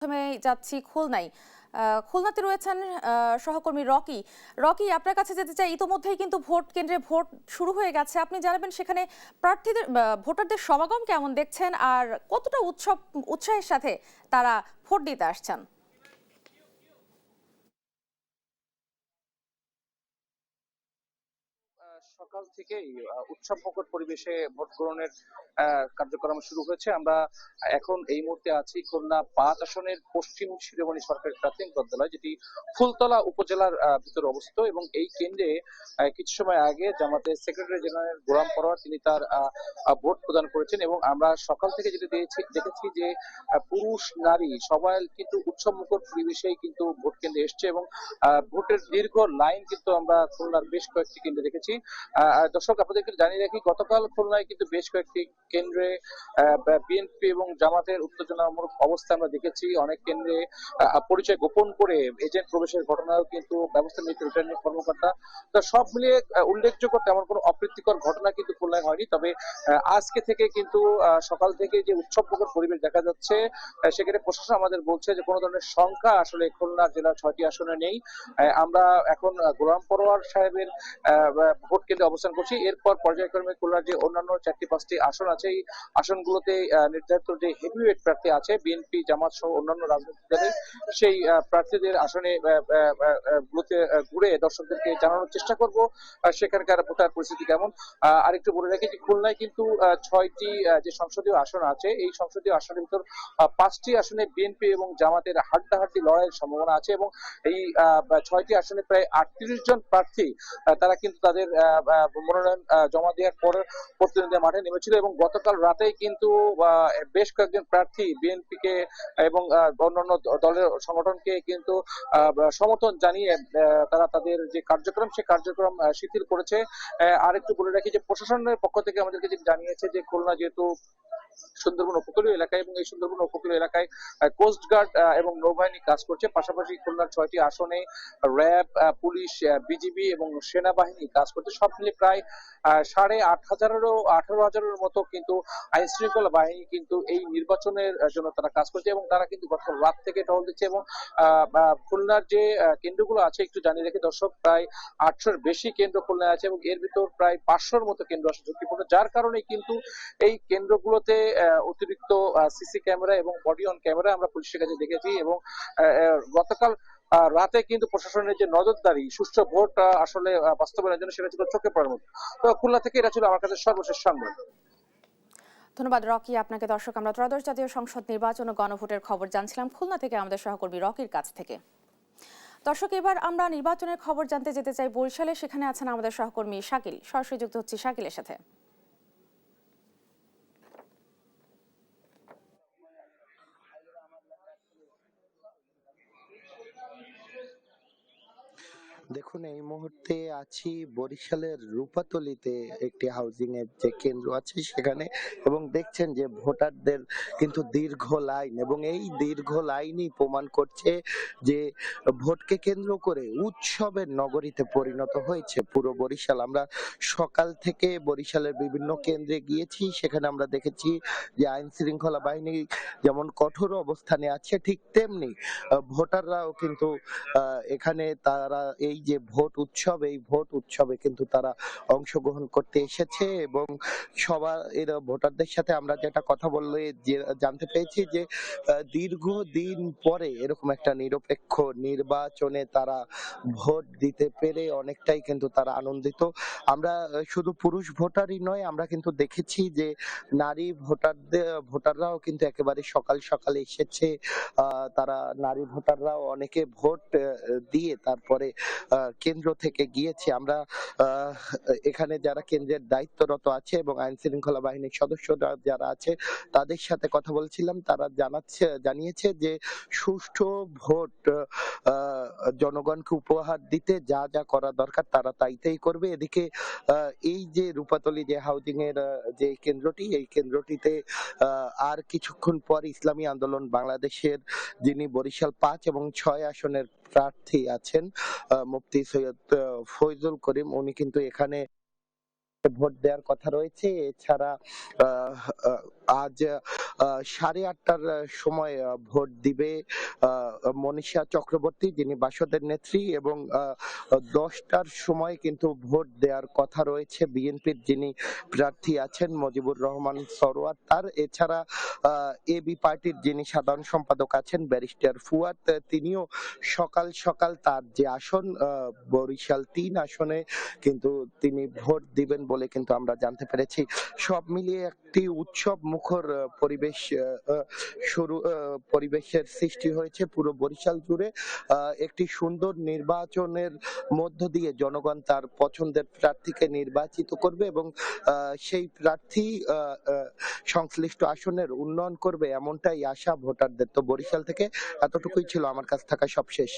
প্রথমে যাচ্ছি খুলনায়। খুলনাতে রয়েছেন সহকর্মী রকি। রকি, আপনার কাছে যেতে চাই, ইতোমধ্যেই কিন্তু ভোট কেন্দ্রে ভোট শুরু হয়ে গেছে। আপনি জানাবেন সেখানে প্রার্থীদের ভোটারদের সমাগম কেমন দেখছেন, আর কতটা উৎসাহের সাথে তারা ভোট দিতে আসছেন? সকাল থেকেই উৎসবমুখর পরিবেশে ভোট গ্রহণের কার্যক্রম শুরু হয়েছে। আমরা এখন এই মুহূর্তে আছি খুলনা ৫ আসনের পশ্চিম শিরোমণি সরকারি প্রাথমিক বিদ্যালয়, যেটি ফুলতলা উপজেলার ভিতরে অবস্থিত। এবং এই কেন্দ্রে কিছু সময় আগে জামাতের সেক্রেটারি জেনারেল গোলাম পরোয়ার তিনি তার ভোট প্রদান করেছেন। এবং আমরা সকাল থেকে যেটা দেখেছি যে পুরুষ নারী সবাই কিন্তু উৎসবমুখর পরিবেশেই কিন্তু ভোট কেন্দ্রে এসছে। এবং ভোটের দীর্ঘ লাইন কিন্তু আমরা খুলনার বেশ কয়েকটি কেন্দ্রে দেখেছি। দর্শক, আপনাদেরকে জানিয়ে রাখি, গতকাল খুলনায় কিন্তু বেশ কয়েকটি কেন্দ্রে বিএনপি এবং জামাতের উত্তেজনামূলক অবস্থা আমরা দেখেছি। অনেক কেন্দ্রে পরিচয় গোপন করে এজেন্ট প্রবেশের ঘটনাও কিন্তু ব্যবস্থা নিয়েছে রিটার্নিং কর্মকর্তা। তো সব মিলিয়ে উল্লেখযোগ্য তেমন কোনো অপ্রীতিকর ঘটনা কিন্তু খুলনায় হয়নি। তবে আজকে থেকে কিন্তু সকাল থেকে যে উৎসবমুখর পরিবেশ দেখা যাচ্ছে, সেখানে প্রশাসন আমাদের বলছে যে কোনো ধরনের শঙ্কা আসলে খুলনা জেলার ৬টি আসনে নেই। আমরা এখন গোলাম পরোয়ার সাহেবের ভোট কেন্দ্রে অবস্থান করছি। এরপর পর্যায়ক্রমে খুলনার যে অন্যান্য ৪টি-৫টি আসন আছে, এই আসনগুলোতে নির্ধারিত যে হেভিওয়েট প্রার্থী আছে বিএনপি, জামাত সহ অন্যান্য রাজনৈতিক দলের, সেই প্রার্থীদের আসনে গুলোতে ঘুরে দর্শকদেরকে জানানোর চেষ্টা করব সেখানকার ভোটার পরিস্থিতি কেমন। আরেকটু বলে রাখি যে খুলনায় কিন্তু ৬টি যে সংসদীয় আসন আছে, এই সংসদীয় আসনের ভিতর ৫টি আসনে বিএনপি এবং জামাতের হাড্ডাহাড্ডি লড়াইয়ের সম্ভাবনা আছে। এবং এই ৬টি আসনে প্রায় ৩৮ জন প্রার্থী তারা কিন্তু তাদের মনোনয়ন জমা দেওয়ার পর প্রতিদ্বন্দ্বিতা মাঠে নেমেছিল। এবং গতকাল রাতেই কিন্তু বেশ কয়েকজন প্রার্থী বিএনপি কে এবং অন্যান্য দলের সংগঠনকে কিন্তু সমর্থন জানিয়ে তারা তাদের যে কার্যক্রম, সেই কার্যক্রম শিথিল করেছে। আরেকটু বলে রাখি যে প্রশাসনের পক্ষ থেকে আমাদেরকে জানিয়েছে যে খুলনা যেহেতু সুন্দরবন উপকূলীয় এলাকায়, এবং এই সুন্দরবন উপকূলীয় এলাকায় কোস্টগার্ড এবং নৌবাহিনী কাজ করছে। পাশাপাশি খুলনার ৬টি আসনে র্যাব, পুলিশ, বিজিবি এবং সেনাবাহিনী কাজ করছে। সব মিলে প্রায় ১৮,৫০০-১৮,০০০-এর মতো কিন্তু আইন শৃঙ্খলা বাহিনী কিন্তু এই নির্বাচনের জন্য তারা কাজ করছে। এবং তারা কিন্তু গতকাল রাত থেকে টহল দিচ্ছে। এবং খুলনার যে কেন্দ্রগুলো আছে একটু জানিয়ে রেখে দর্শক, প্রায় ৮০০-র বেশি কেন্দ্র খুলনায় আছে, এবং এর ভিতর প্রায় ৫০০-র মতো কেন্দ্র আছে ঝুঁকিপূর্ণ। যার কারণে কিন্তু এই কেন্দ্রগুলোতে অতিরিক্ত সিসি ক্যামেরা এবং বডি অন ক্যামেরা আমরা পুলিশের কাছে দেখেছি। এবং গতকাল রাতে কিন্তু প্রশাসনের যে নজরদারি সুষ্ঠু ভোট আসলে বাস্তবায়নের জন্য, সেটা ছিল চোখে পড়ার মতো। তো খুলনা থেকে এটা ছিল আমার কাছে সর্বশেষ সংবাদ। ধন্যবাদ রকি আপনাকে। দর্শক, আমরা ত্রয়োদশ জাতীয় সংসদ নির্বাচন ও গণভোটের খবর জানছিলাম খুলনা থেকে আমাদের সহকর্মী রকির কাছ থেকে। দর্শক, এবার আমরা নির্বাচনের খবর জানতে যেতে চাই বরিশালে। সেখানে আছেন আমাদের সহকর্মী শাকিল। সরাসরি যুক্ত হচ্ছি শাকিলের সাথে। দেখুন, এই মুহূর্তে আছি বরিশালের রূপাতলীতে, একটি হাউজিং এর যে কেন্দ্র আছে সেখানে, এবং দেখছেন যে ভোটারদের কিন্তু দীর্ঘ লাইন, এবং এই দীর্ঘ লাইনই প্রমাণ করছে যে ভোটকে কেন্দ্র করে উৎসবের নগরীতে পরিণত হয়েছে পুরো বরিশাল। আমরা সকাল থেকে বরিশালের বিভিন্ন কেন্দ্রে গিয়েছি, সেখানে আমরা দেখেছি যে আইন শৃঙ্খলা বাহিনী যেমন কঠোর অবস্থানে আছে, ঠিক তেমনি ভোটাররাও কিন্তু এখানে তারা এই যে ভোট উৎসব, এই ভোট উৎসবে কিন্তু তারা অংশগ্রহণ করতে এসেছে। এবং সবার এরা ভোটারদের সাথে আমরা যেটা কথা বললে যে জানতে পেরেছি যে দীর্ঘদিন পরে এরকম একটা নিরপেক্ষ নির্বাচনে তারা ভোট দিতে পেরে অনেকটাই কিন্তু তারা আনন্দিত। আমরা শুধু পুরুষ ভোটারই নয়, আমরা কিন্তু দেখেছি যে নারী ভোটাররাও কিন্তু একেবারে সকাল সকালে এসেছে। তারা নারী ভোটাররাও অনেকে ভোট দিয়ে তারপরে কেন্দ্র থেকে গিয়েছে। আমরা এখানে যারা কেন্দ্রের দায়িত্বরত আছে এবং আইন শৃঙ্খলা বাহিনীর সদস্যরা যারা আছে তাদের সাথে কথা বলছিলাম, তারা জানিয়েছে যে সুষ্ঠু ভোট জনগণকে উপহার দিতে যা যা করা দরকার তারা তাইতেই করবে। এদিকে এই যে রূপাতলী যে হাউজিং এর যে কেন্দ্রটি, এই কেন্দ্রটিতে আর কিছুক্ষণ পর ইসলামী আন্দোলন বাংলাদেশের যিনি বরিশাল ৫ এবং ৬ আসনের প্রার্থী আছেন মুফতি সৈয়দ ফয়জুল করিম, উনি কিন্তু এখানে ভোট দেওয়ার কথা রয়েছে। এছাড়া আজ 8:30টার সময় ভোট দিবে মনীষা চক্রবর্তী, যিনি বাসদের নেত্রী, এবং 10টার সময় কিন্তু ভোট দেওয়ার কথা রয়েছে বিএনপির যিনি প্রার্থী আছেন মুজিবুর রহমান সরোয়ার তার। এছাড়া এবি পার্টির যিনি সাধারণ সম্পাদক আছেন ব্যারিস্টার ফুয়াদ, তিনিও সকাল সকাল তার যে আসন বরিশাল ৩ আসনে কিন্তু তিনি ভোট দিবেন বলে কিন্তু আমরা জানতে পেরেছি। সব মিলিয়ে একটি উৎসব মুখর পরিবেশ পরিবেশের সৃষ্টি হয়েছে পুরো বরিশাল জুড়ে। একটি সুন্দর নির্বাচনের মধ্য দিয়ে জনগণ তার পছন্দের প্রার্থীকে নির্বাচিত করবে এবং সেই প্রার্থী সংশ্লিষ্ট আসনের উন্নয়ন করবে, এমনটাই আশা ভোটারদের। তো বরিশাল থেকে এতটুকুই ছিল আমার কাছ থাকা সবশেষ।